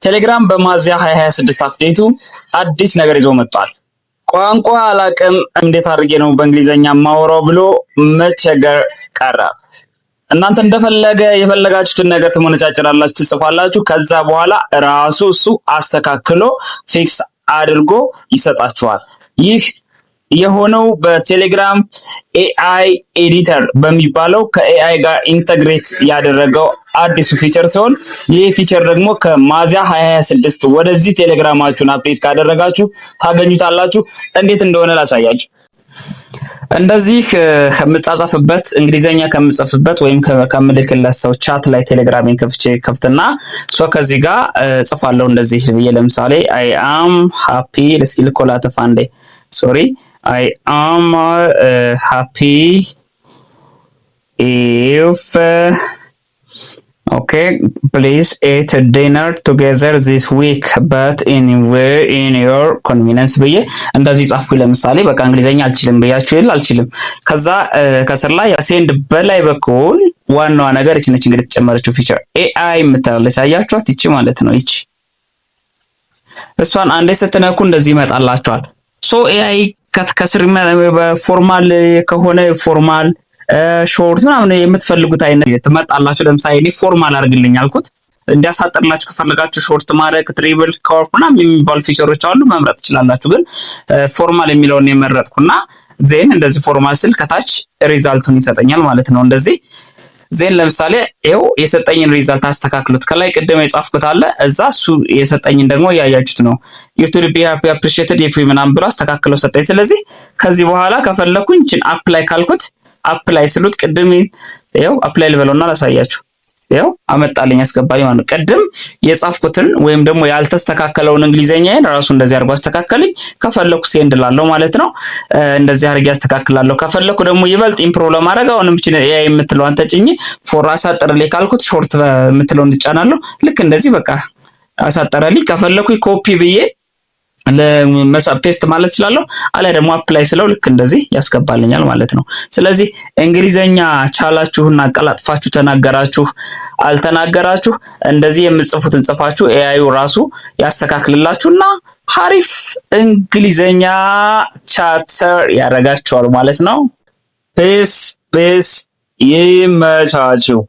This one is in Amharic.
ቴሌግራም በሚያዝያ 2026 አፕዴቱ አዲስ ነገር ይዞ መጥቷል። ቋንቋ አላቅም እንዴት አድርጌ ነው በእንግሊዘኛ ማወራው ብሎ መቸገር ቀረ። እናንተ እንደፈለገ የፈለጋችሁትን ነገር ትሞነጫጭራላችሁ፣ ትጽፋላችሁ። ከዛ በኋላ ራሱ እሱ አስተካክሎ ፊክስ አድርጎ ይሰጣችኋል። ይህ የሆነው በቴሌግራም ኤአይ ኤዲተር በሚባለው ከኤአይ ጋር ኢንተግሬት ያደረገው አዲሱ ፊቸር ሲሆን ይህ ፊቸር ደግሞ ከሚያዝያ 2026 ወደዚህ ቴሌግራማችሁን አፕዴት ካደረጋችሁ ታገኙታላችሁ። እንዴት እንደሆነ ላሳያችሁ። እንደዚህ ከምጻጻፍበት እንግሊዘኛ ከምጽፍበት ወይም ከምልክለት ሰው ቻት ላይ ቴሌግራሜን ከፍትና ከዚህ ጋር ጽፋለሁ። እንደዚህ ብዬ ለምሳሌ አይ አም ሃፒ ለስኪ ልኮላተፍ አንዴ ሶሪ I am happy if okay please eat dinner together this week but anywhere in your convenience ብዬ እንደዚህ ጻፍኩ። ለምሳሌ በቃ እንግሊዘኛ አልችልም ብያችሁ አልችልም። ከዛ ከስር ላይ ሴንድ በላይ በኩል ዋናዋ ነገር እቺ ነች እንግዲህ ተጨመረችው ፊቸር ኤአይ የምትላለች አያችኋት? ይቺ ማለት ነው። ይቺ እሷን አንዴ ስትነኩ እንደዚህ ይመጣላችኋል። ኤአይ ከስር በፎርማል ከሆነ ፎርማል ሾርት ምናምን የምትፈልጉት አይነት ትመርጣላችሁ። ለምሳሌ እኔ ፎርማል አድርግልኝ አልኩት። እንዲያሳጥርላችሁ ከፈለጋችሁ ሾርት ማድረግ ትሪብል ኮርፕ ምናምን የሚባሉ ፊቸሮች አሉ፣ መምረጥ ትችላላችሁ። ግን ፎርማል የሚለውን የመረጥኩና ዜን እንደዚህ ፎርማል ስል ከታች ሪዛልቱን ይሰጠኛል ማለት ነው። እንደዚህ ዜን ለምሳሌ ይኸው የሰጠኝን ሪዛልት አስተካክሉት። ከላይ ቅድም የጻፍኩት አለ እዛ እሱ የሰጠኝን ደግሞ ያያችሁት ነው። ዩቲዩብ ቢ ሃፒ አፕሪሺየትድ ኢፍ ምናምን ብሎ አስተካክለው ሰጠኝ። ስለዚህ ከዚህ በኋላ ከፈለኩኝ እቺን አፕላይ ካልኩት አፕላይ ስሉት ቅድም ይኸው አፕላይ ልበለውና ላሳያችሁ። ይኸው አመጣልኝ አስገባልኝ ማለት ነው። ቅድም የጻፍኩትን ወይም ደግሞ ያልተስተካከለውን እንግሊዘኛዬን ራሱ እንደዚህ አድርጎ አስተካከለኝ። ከፈለኩ ሴንድ ላለው ማለት ነው እንደዚህ አድርጌ አስተካክላለሁ። ከፈለኩ ደግሞ ይበልጥ ኢምፕሩቭ ለማድረግ አሁንም እቺ ኤአይ የምትለዋን ተጭኜ ፎር አሳጥርልኝ ካልኩት ሾርት የምትለውን እንጫናለሁ። ልክ እንደዚህ በቃ አሳጠረልኝ። ከፈለኩ ኮፒ ብዬ ፔስት ማለት እችላለሁ። አለ ደግሞ አፕላይ ስለው ልክ እንደዚህ ያስገባልኛል ማለት ነው። ስለዚህ እንግሊዘኛ ቻላችሁና አቀላጥፋችሁ ተናገራችሁ አልተናገራችሁ እንደዚህ የምትጽፉትን ጽፋችሁ ኤአዩ ራሱ ያስተካክልላችሁና ሀሪፍ እንግሊዘኛ ቻተር ያደርጋችኋል ማለት ነው። ፔስ ይመቻችሁ።